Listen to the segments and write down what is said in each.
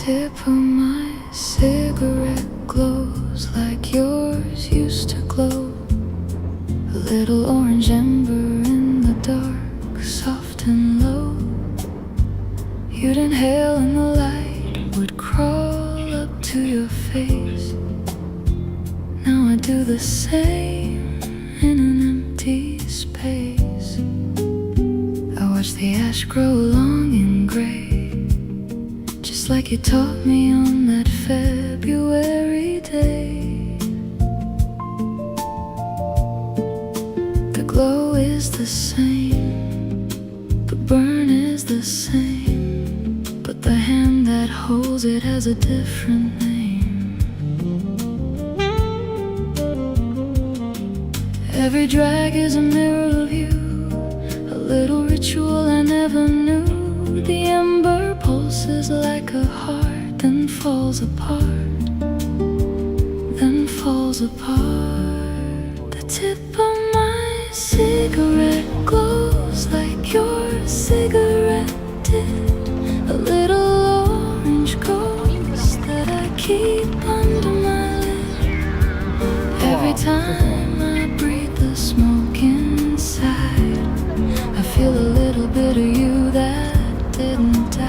tip of my cigarette glows like yours used to glow. A little orange ember in the dark, soft and low. You'd inhale and the light would crawl up to your face. Now I do the same in an empty space. I watch the ash grow long and gray, just like you taught me on that February day. The glow is the same, the burn is the same, but the hand that holds it has a different name. Every drag is a mirror of you, a little ritual I never knew. The ember pulses like a heart, then falls apart, then falls apart. The tip of my cigarette glows like your cigarette did. A little orange ghost that I keep under my lid. Every time I breathe the smoke inside, I feel a little bit of you that didn't die.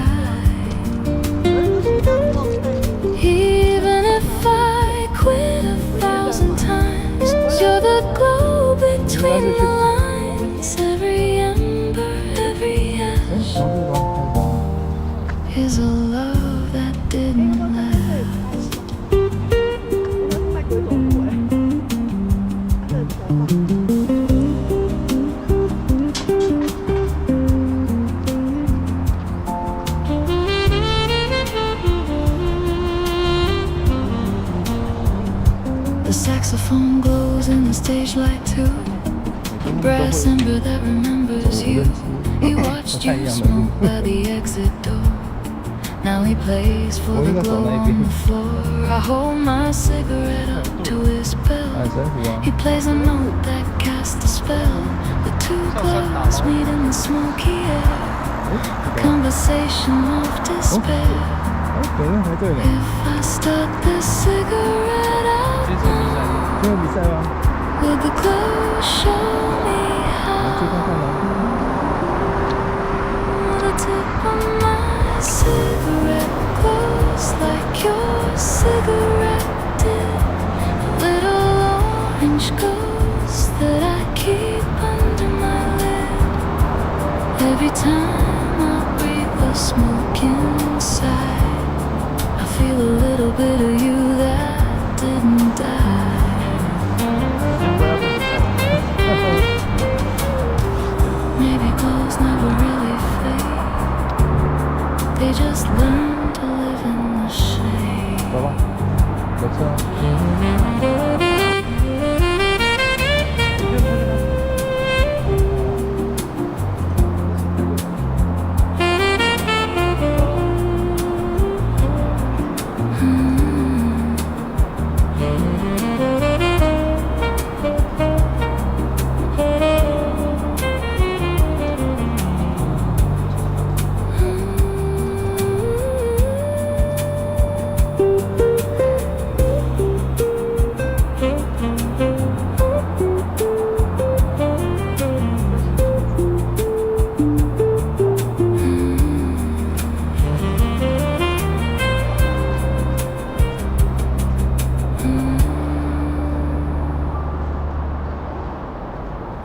Even if I quit 1,000 times, you're the glow between the lines. Every ember, every ash is a love that didn't last. The saxophone glows in the stage light too, the brass ember that remembers you. He watched you smoke by the exit door. Now he plays for the glow on the floor. I hold my cigarette up to his bell. He plays a note that casts a spell. The two glows meet in the smoky air, a conversation of despair. If I stuck this cigarette out now, would the glow show me how? The tip of my cigarette glows like your cigarette did. A little orange ghost that I keep under my lid. Every time I breathe the smoke inside, I feel a little bit of you that didn't die. Maybe glows never really fade, they just learn to live in the shade.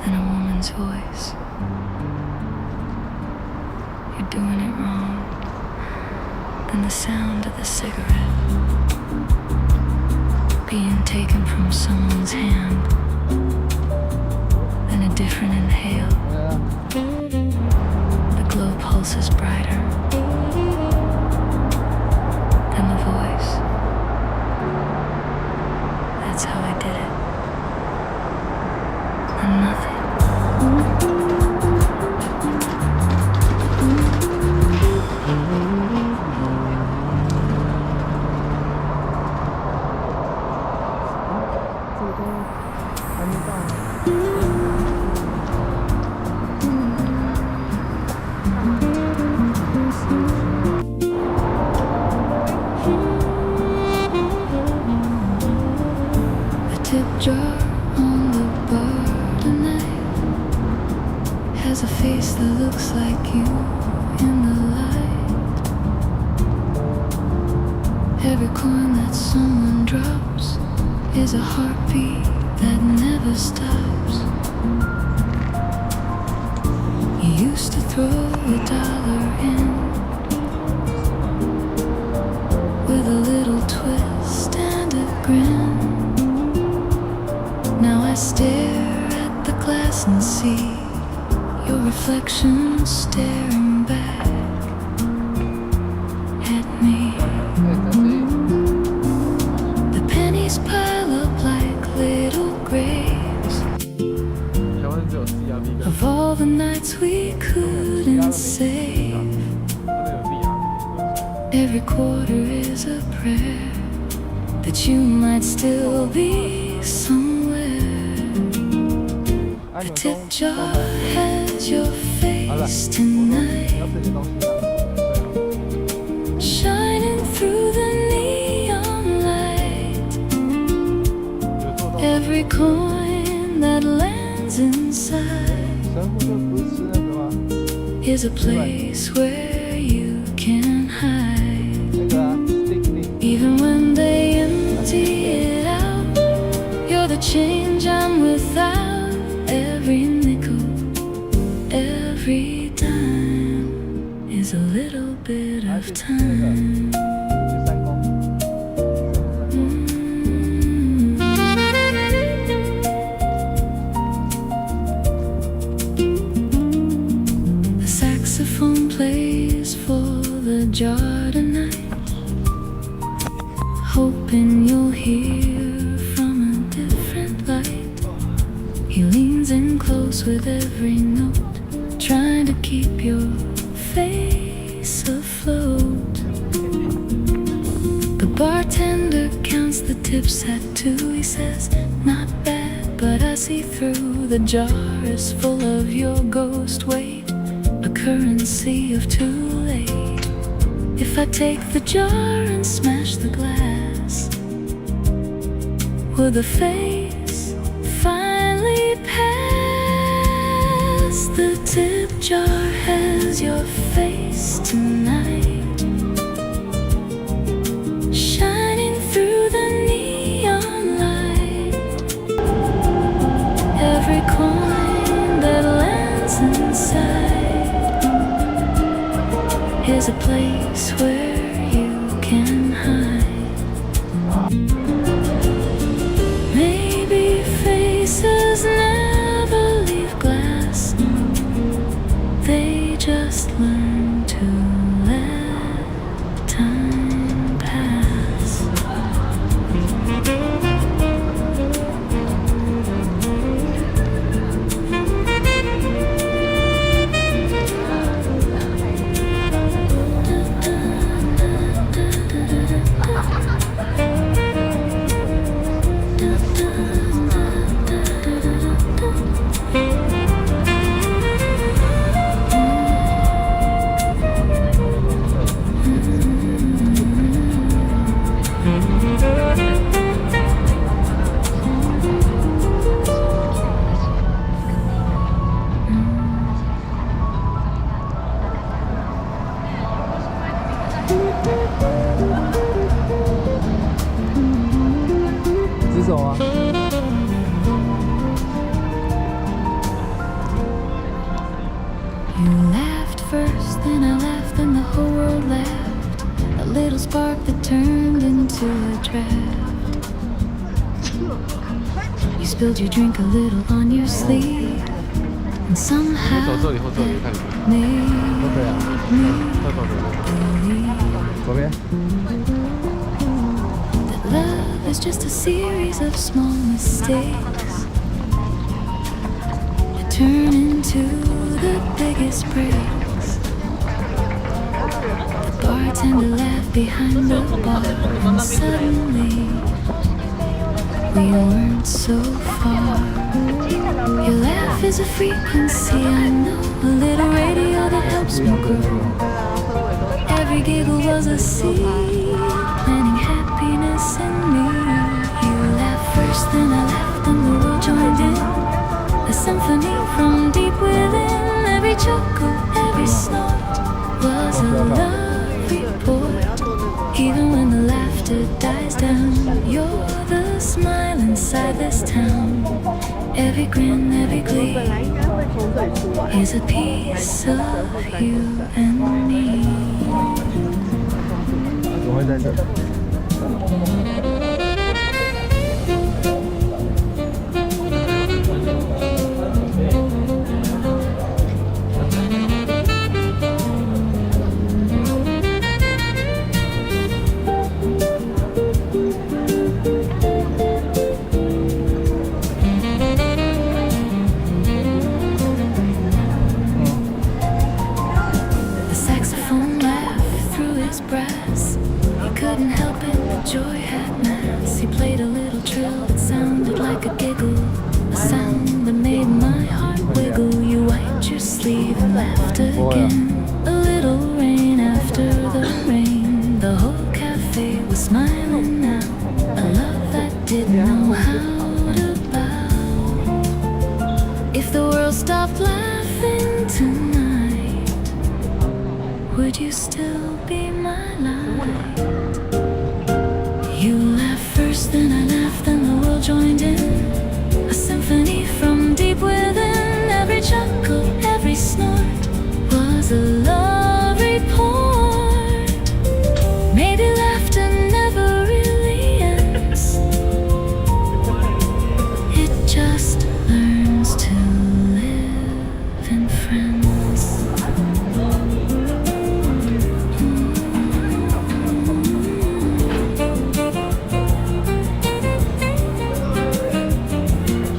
In a woman's voice, you're doing it wrong. Then the sound of the cigarette being taken from someone's hand, then a different inhale. The glow pulses brighter than the voice. That's how I did it. And nothing face that looks like you in the light. Every coin that someone drops is a heartbeat that never stops. You used to throw $1 in with a little twist and a grin. Now I stare at the glass and see your reflection staring back at me. The pennies pile up like little graves of all the nights we couldn't save. Every quarter is a prayer that you might still be somewhere. The tip jar has your face tonight, shining through the neon light. Every coin that lands inside is a place where you can hide. Even when they empty it out, you're the change I'm without. Every nickel, every dime is a little bit of time. The saxophone plays for the jar tonight, hoping you'll hear from a different light. He leans in close with every note, trying to keep your face afloat. The bartender counts the tips at 2. He says, not bad, but I see through. The jar is full of your ghost weight, a currency of too late. If I take the jar and smash the glass, will the face finally pass? The tip jar has your face tonight, shining through the neon light. Every coin that lands inside is a place where you can hide. Maybe faces never leave glass, they just learn to let time pass. You laughed first, then I laughed, then the whole world laughed. A little spark that turned into a draft. You spilled your drink a little on your sleeve, and somehow that made me believe that love is just a series of small mistakes that turn into the biggest breaks. The bartender laughed behind the bar, and suddenly we weren't so far. Your laugh is a frequency, I know, a little radio that helps me grow. Every giggle was a seed, planting happiness in me. You laughed first, then I laughed, and the world joined in. A symphony from deep within. Every every grin, every 本 glee 来应该会从这里出来， is a piece of you and me. 怎么会在这？ The saxophone laughed through his brass. He couldn't help it, the joy had mass. He played a little trill that sounded like a giggle, a sound that made my heart wiggle. You wiped your sleeve and laughed again. A little rain after the rain. The whole cafe was smiling now. A love that didn't know how to bow. If the world stopped laughing tonight, would you still be my light? You laughed first, then I laughed, then the world joined in. A symphony from deep within. Every chuckle, every snort was a love report. Maybe laughter never really ends. It just learns to live in friends.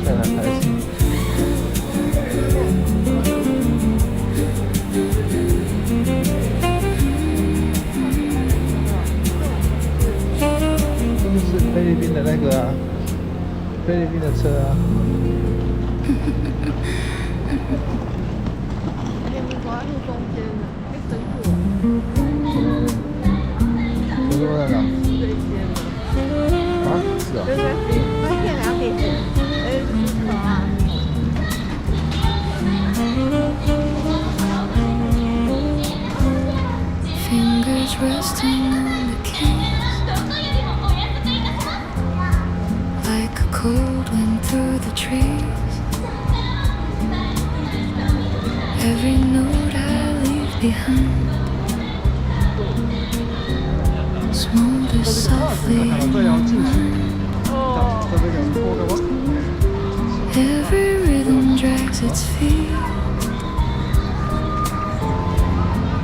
现在开始。这是菲律宾的那个啊，菲律宾的车啊。你走在路中间的，会深度车多在哪？这一间的，啊，是啊。对对对，那片2点几，可啊。 Fingers resting on the keys, like a cold wind through the trees. Every note I leave behind smolders softly in my mind. 哦， Every rhythm drags its feet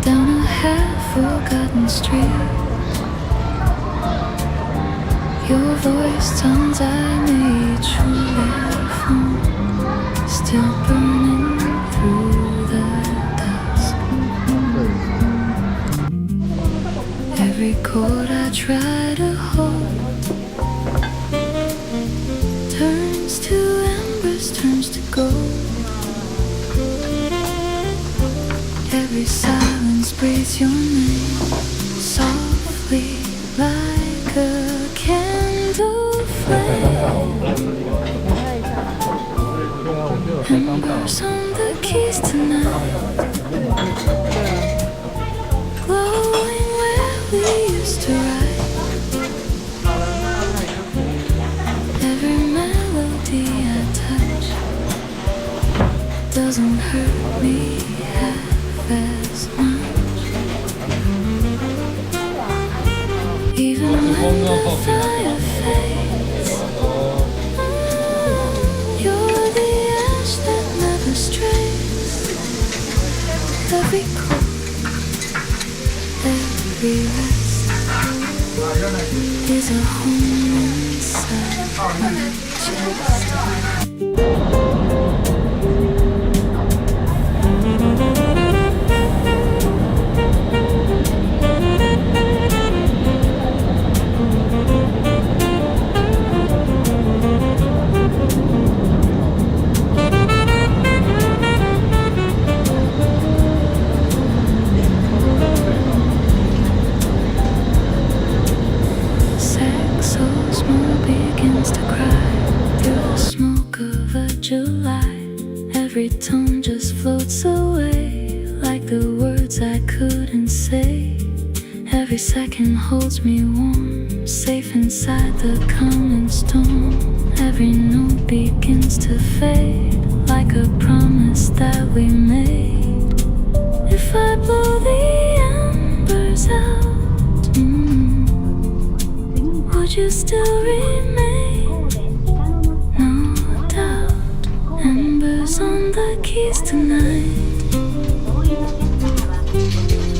down a half-forgotten street. Your voice tones I made truly phone, still burning through the dusk. Every chord I try to hold turns to embers, turns to gold. Every silence breathes your name softly like a candle flame. Embers on the keys tonight, glowing where we used to ride. Every melody I touch doesn't hurt me half as much. Even when the fire fades, you're the ash that never strays. Every chord, every rest is a home inside my chest. Saxo small begins to cry through the smoke of a July. Every tone just floats away like the words I couldn't say. Every second holds me warm safe inside the coming storm. Every note begins to fade, like a promise that we made. If I blow the embers out, would you still remain? No doubt, embers on the keys tonight,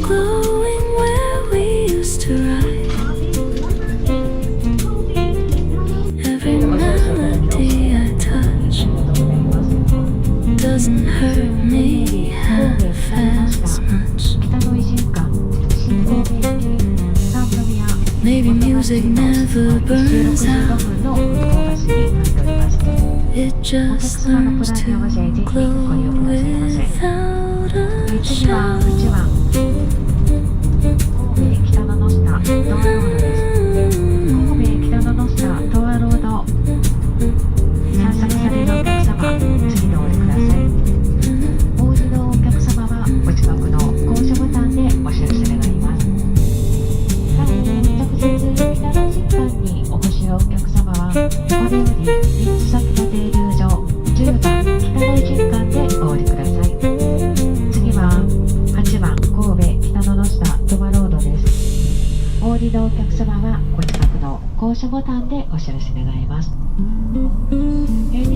glowing where we used to ride. Every melody I touch doesn't hurt me half as much. Maybe music never burns out, it just learns to glow without a shout.ボタンでお知らせ願います。で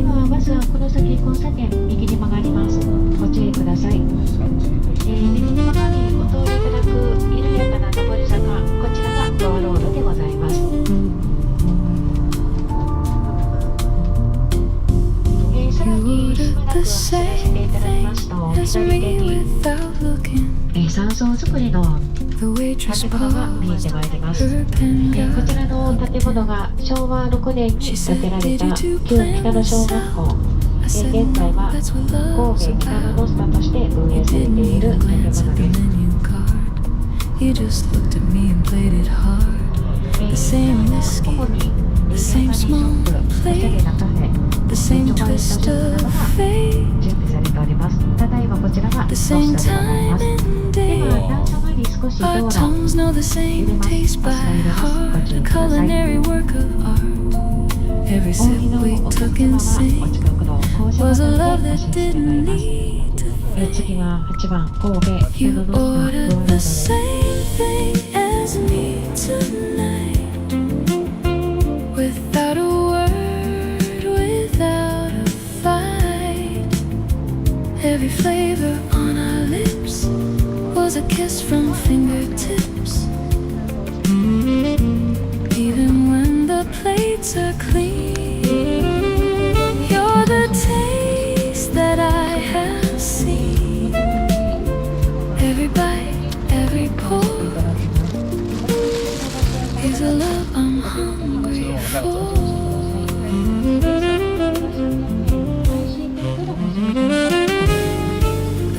はバスはこの先交差点右に曲がります。ご注意ください。右に曲がりお通りいただく緩やかな上り坂、こちらがドアロードでございます。さらにしばらく走らせていただきますと左手に山荘作りの建物が見えてまいります。こちらの建物が昭和6年に建てられた旧北野小学校、現在は神戸北野の下として運営されている建物です。ここにThe same small plate, the same twist of fate, the same time and day. Our tongues know the same taste by heart, a culinary work of art. Every sip we took in sync was a love that didn't need to think. You ordered the same thing as me tonight.Without a word, without a fight, every flavor on our lips was a kiss from fingertips. Even when the plates are clean, you're the taste that I have seen. Every bite, every pour is a love I'm hungry for.The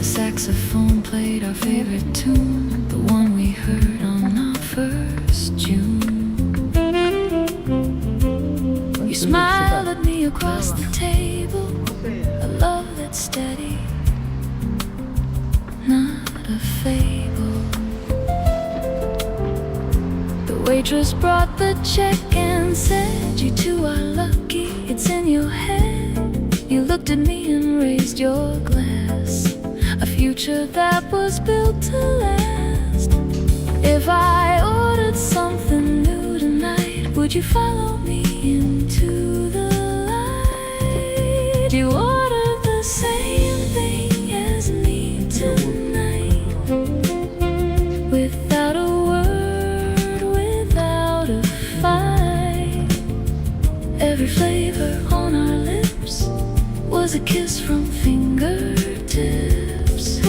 saxophone played our favorite tune, the one we heard on our first June. You smiled at me across the table, a love that's steady, not a fable.The waitress brought the check and said, You two are lucky, it's in your head. You looked at me and raised your glass, a future that was built to last. If I ordered something new tonight, would you follow me into the light? You ordered the same thing as me tonight.Without a word, without a fight, every flavor on our lips was a kiss from fingertips.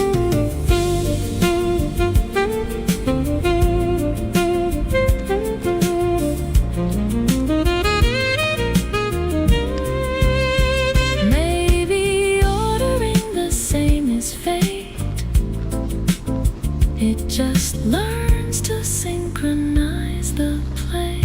Maybe ordering the same is fate. It just learns to synchronize the play.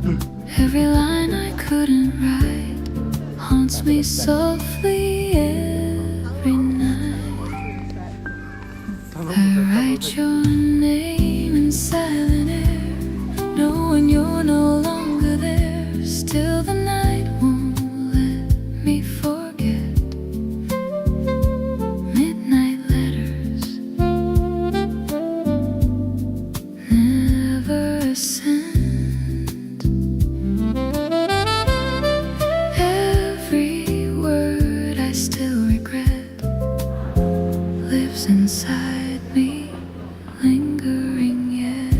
Every line I couldn't write haunts me softly every night. I write your name in silent air, knowing you're no longer there. Still the night won't let me forget. Midnight letters never sent. Every word I still regret lives inside me, lingering yet.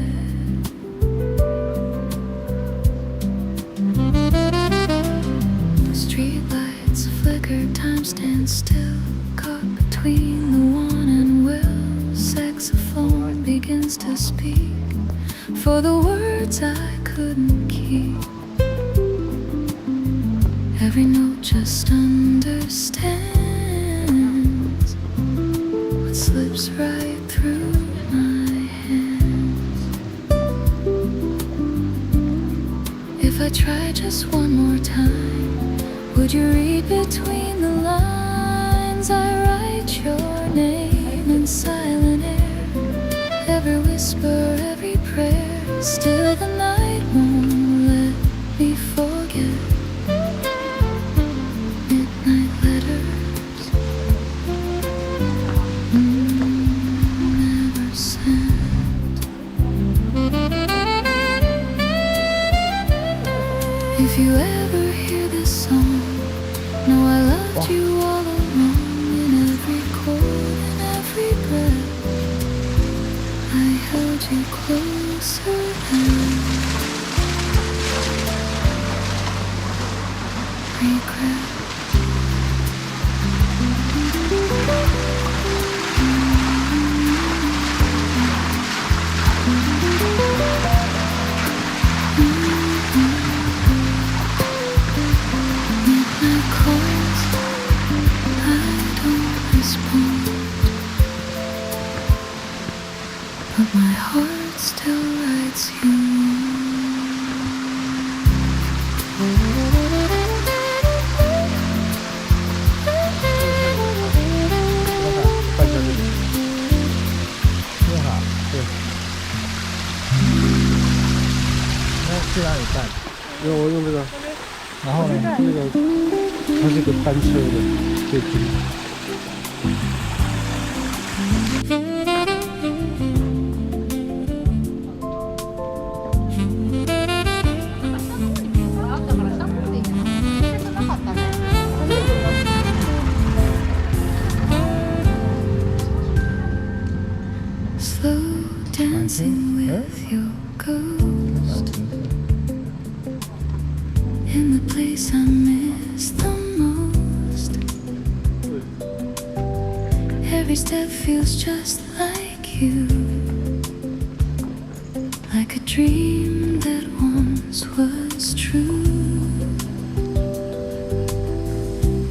Streetlights flicker, time stands still, caught between the want and will. Saxophone begins to speak for the words I couldn't keep. Every note just understands what slips right through my hands. If I try just one more time, would you read between the lines? I write your name in silent air, every whisper, every prayer. Still the night won't let me forget. Midnight letters never sent. If you ever hear this song, know I loved you all along. In every chord, in every breath, I held you closer than regret. Midnight calls, I don't respond, but my heart still writes you on. 办成这里，用好，对。那去哪里办？我用这个，然后呢？这个它是个单车的，对。Slow dancing with your ghost in the place I miss the most. Every step feels just like you, like a dream that once was true.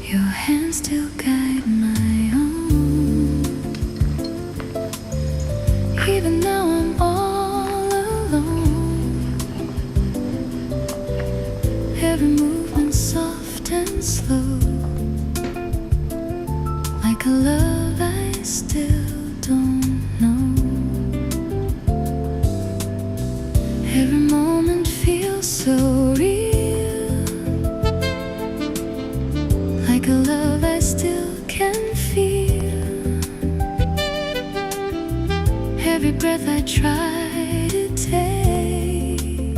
Your hands still guide my own. Even now I'm all alone. Every movement soft and slow, like a love I still don't know. Every moment feels so real, like a love I still can feel. Every breath I try to take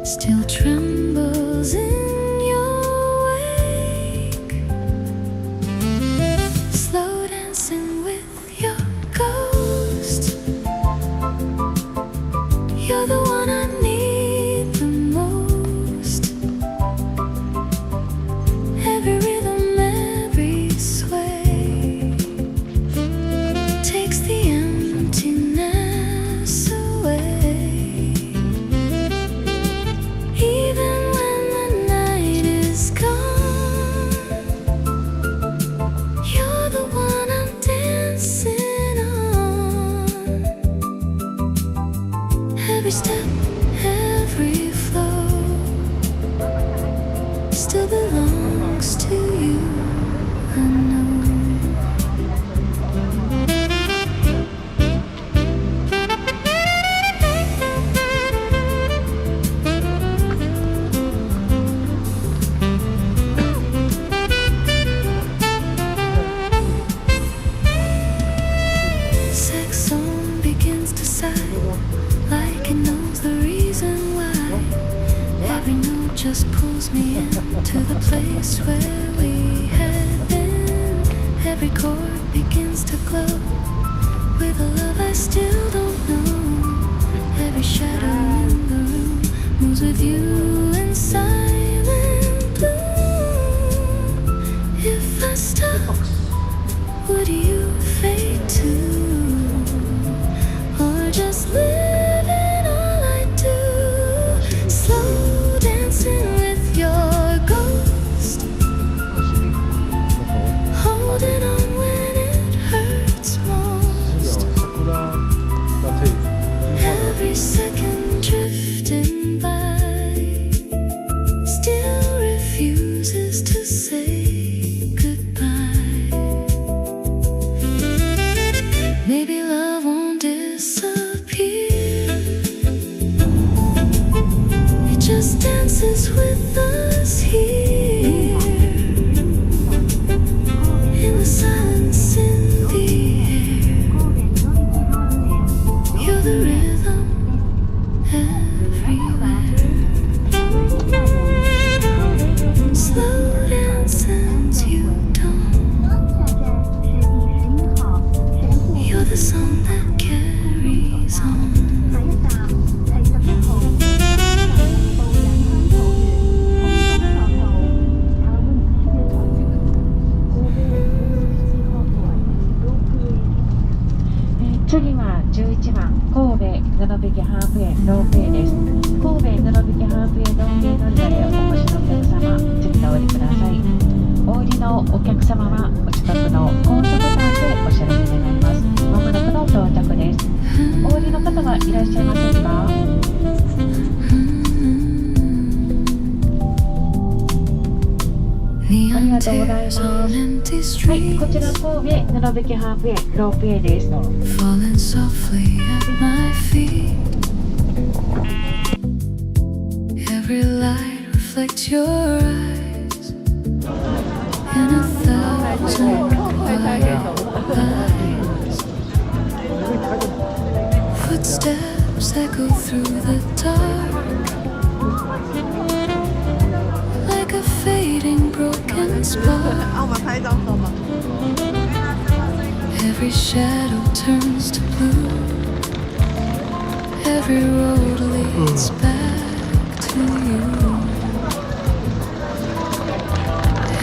still trembles in your wake. Slow dancing with your ghost, you're the one I need the most. Every rhythm, every sway takes the emptiness away. Even when the night is gone, you're the one I'm dancing on. Every step, every flow just pulls me into the place where we had been. Every chord begins to glow with a love I still don't know. Every shadow in the room moves with you in silent blue. If I stop, would you fade too? Or just live in all I do? Slow dancing with your ghost, holding on when it hurts most. Every second drifting by still refuses to say goodbye. Maybe love won't disappear, it just dances with us here, in the silence in the air. You're the rhythm everywhere. Slow dance and you don't. You're the song that carries on. Neon tears on empty streets, こちら神戸布引ハーフウェイロープウェイです。 falling softly at my feet. Every light reflects your eyes in a thousand quiet lights. Footsteps echo through the dark like a fading broken spark. 我们拍一张照吗？ Every shadow turns to blue. Every road leads back to you.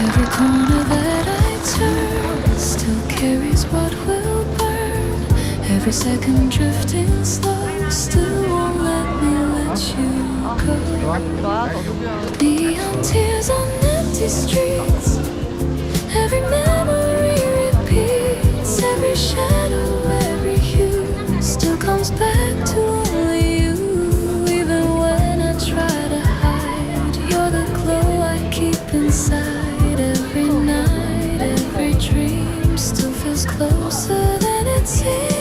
Every corner that I turn still carries what will burn. Every second drifting slow still won't let me let you go. Neon tears on empty streets. Every memory repeats. Every shadow, every hue still comes back to only you. Even when I try to hide, you're the glow I keep inside. Every night, every dream still feels closer than it seems.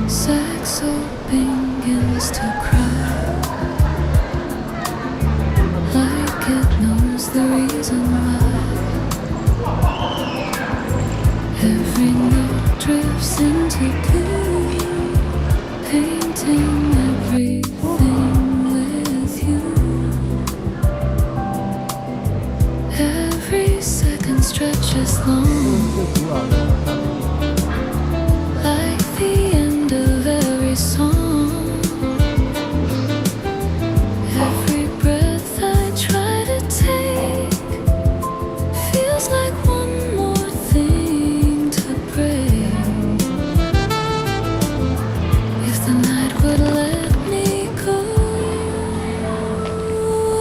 Saxo begins to cry like it knows the reason why. Every note drifts into blue, painting everything with you. Every second stretches long, like the end of every song. Every breath I try to take feels like one more thing to break. If the night would let me go,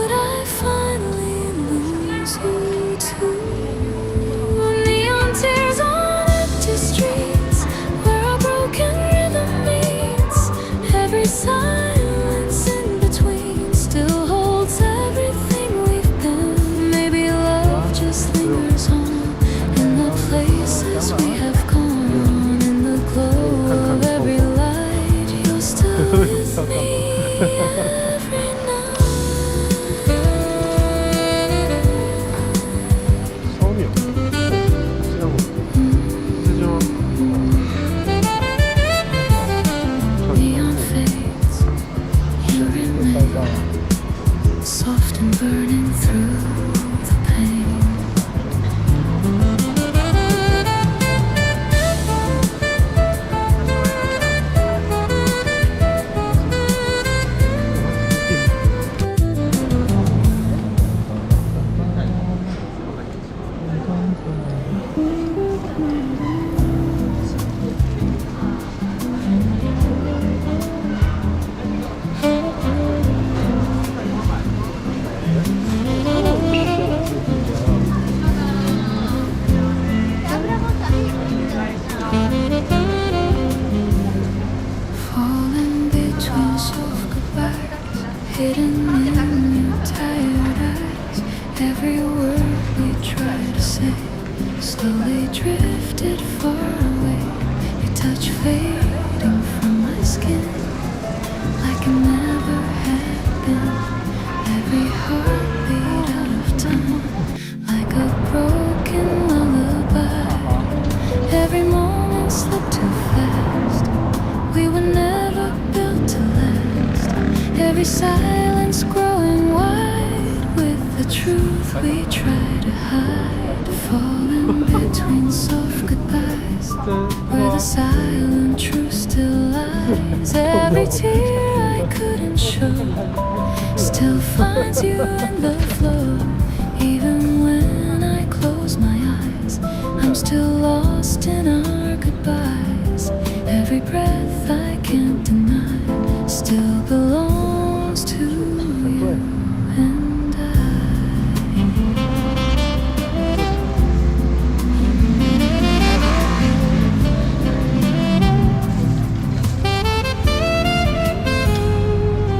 would I finally lose you too? Neon tears on empty streets, where our broken rhythm meets. Every silence in between still holds everything we've been. Maybe love just lingers on in the places we have gone. In the glow of every light, every night. 烧鸟，这样吗？这叫 Neon fades, you 烧 remain 到了。 soft and burning through the pain. Falling between soft goodbyes, hidden in your tired eyes. Every word we tried to say slowly drifted far away. Your touch fading from my skin like it never had been. Every heartbeat out of time, like a broken lullaby. Every moment slipped too fast. We were never built to last. Every silence growing wide with the truth we try to hide. Falling between soft goodbyes, where the silent truth still lies. Every tear I couldn't show still finds you in the flow. Even when I close my eyes, I'm still lost in our goodbyes. Every breath I can't deny still belongs to you and I.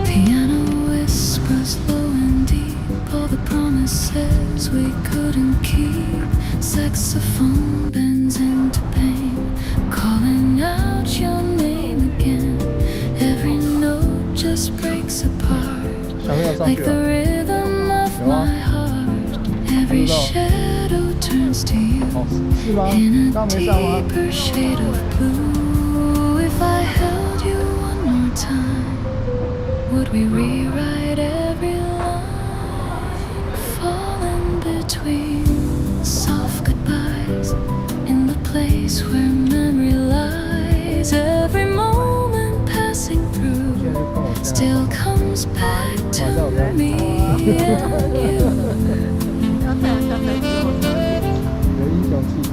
Piano whispers low and deep, all the promises we couldn't keep. Saxophone bends into pain, calling out your name again. Every note just breaks apart, 小朋友上 like 去 the 了， rhythm of my heart. Every shadow turns to you 哦，是吗？ in a 刚没上吗？ deeper shade of blue. If I held you one more time, would we rewrite every line? Falling between soft goodbyes in the place where memory lies. Every moment passing through 现在就看我这样， still comes back to me and you. 要带我下载给我的。有英雄气场。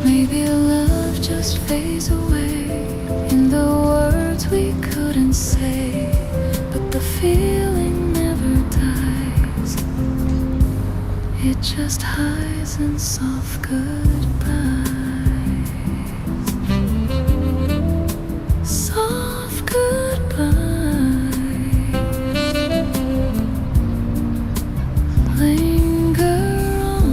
Maybe love just fades away in the words we couldn't say, but the feeling never dies. It just hides in soft goodbyes. Soft goodbyes linger on,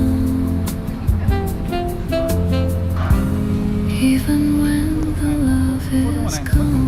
even when the love is gone.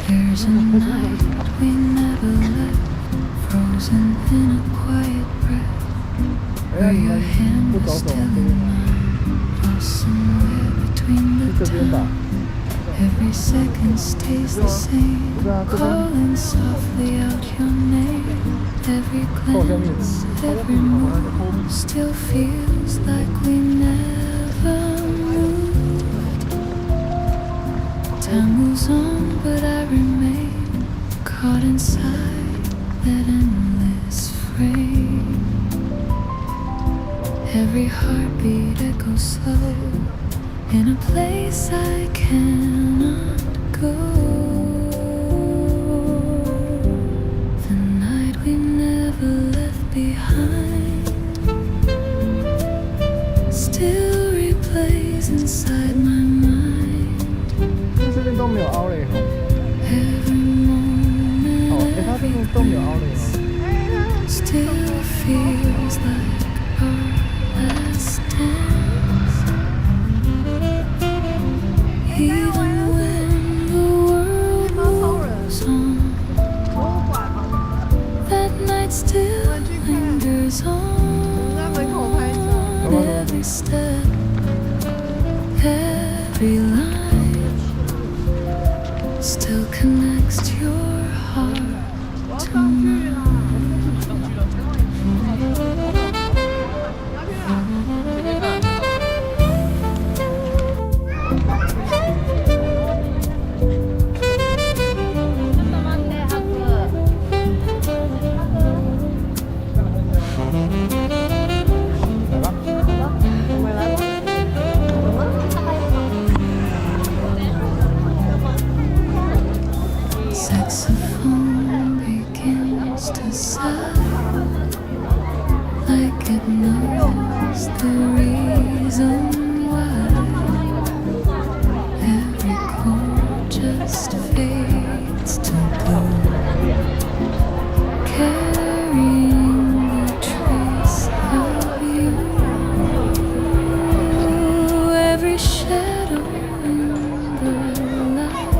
There's a night we never left, frozen in a quiet breath, where your hand was still in mine, lost somewhere between the time. Every second stays the same, calling softly out your name. Every glance, every move still feels like we never moved. Time moves on, but I remain caught inside that endless frame. Every heartbeat echoes slow in a place I cannot go. The night we never left behind still replays inside my mind. 这边都没有凹嘞哈。 Every moment, 哦，它这边都没有凹嘞哈。 still feels like our last dance. Even when the world moves on, that night still lingers on. Every step, every line still connects to your heart to mine. Saxophone begins to sigh like it knows the reason why. Every chord just fades to blue, carrying the trace of you. Every shadow in the light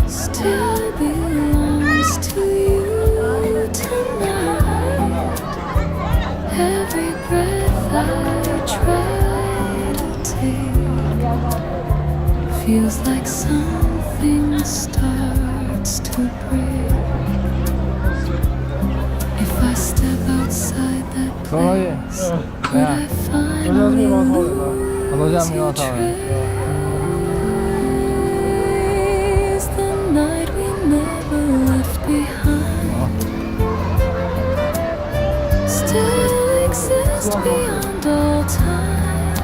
still belongs to you tonight. Every breath I try to take feels like something starts to break. If I step outside that place, could I finally lose your trace? The night we never left behind still exists beyond all time.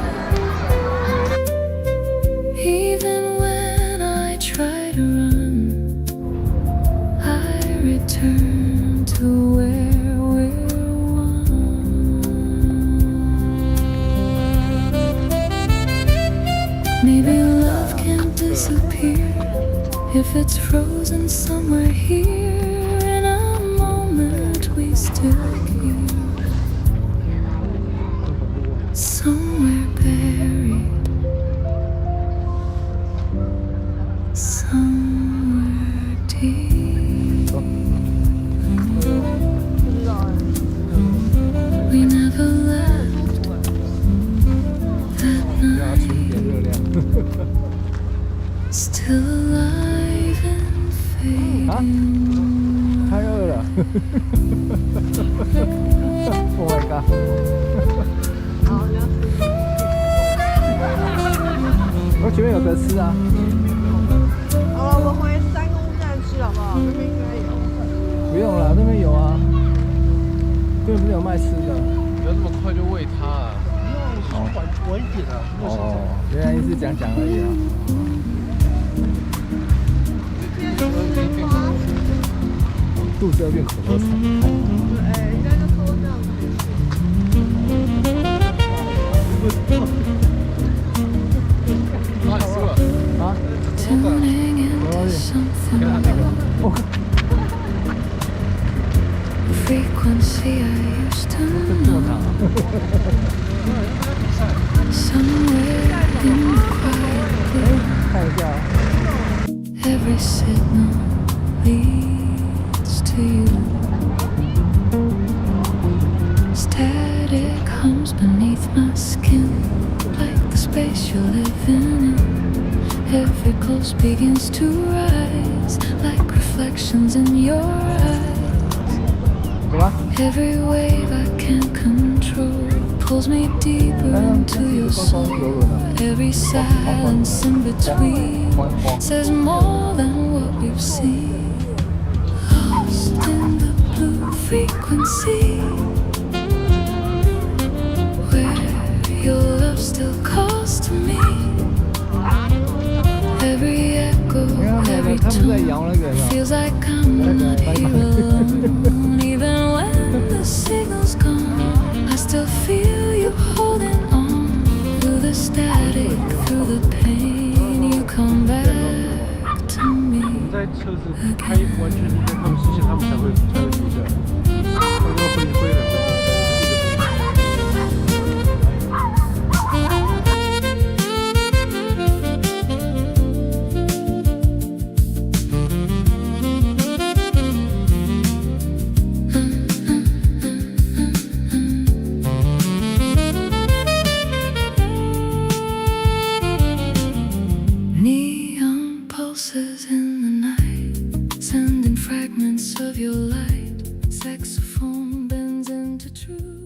Even when I try to run, I return to where we're one. Maybe love can't disappear if it's frozen somewhere here. In a moment we still hear somewhere buried, somewhere deep. We never left that night, still alive and fading. 太热了。Oh my god！ 我前面有得吃啊。好了，我回3公站吃好不好？那边应该有。不用了，那边有啊。这边不是有卖吃的？不要那么快就喂它啊！晚一点啊。哦，原来是讲而已啊。肚子要变口头禅。对，应该就说这样啊？ Tuning into something new, a frequency I used to know. Somewhere in the quiet blue, 看一下。 every signal leads to you. Static hums beneath my skin, like the space you're living in. Every pulse begins to rise, like reflections in your eyes. Every wave I can't control pulls pulls me deeper into your soul. Every silence in between says more than what we've seen. Lost in the blue frequency, where your love still calls to me. Every echo, every tone feels like I'm not here alone. Even when the signal's gone, I still feel you holding on. Through the static, through the pain, you come back to me. 在车子开完全离开他们视线，他们才会停下来。他们会的。Neon pulses in the night, sending fragments of your light. Saxophone bends into truth.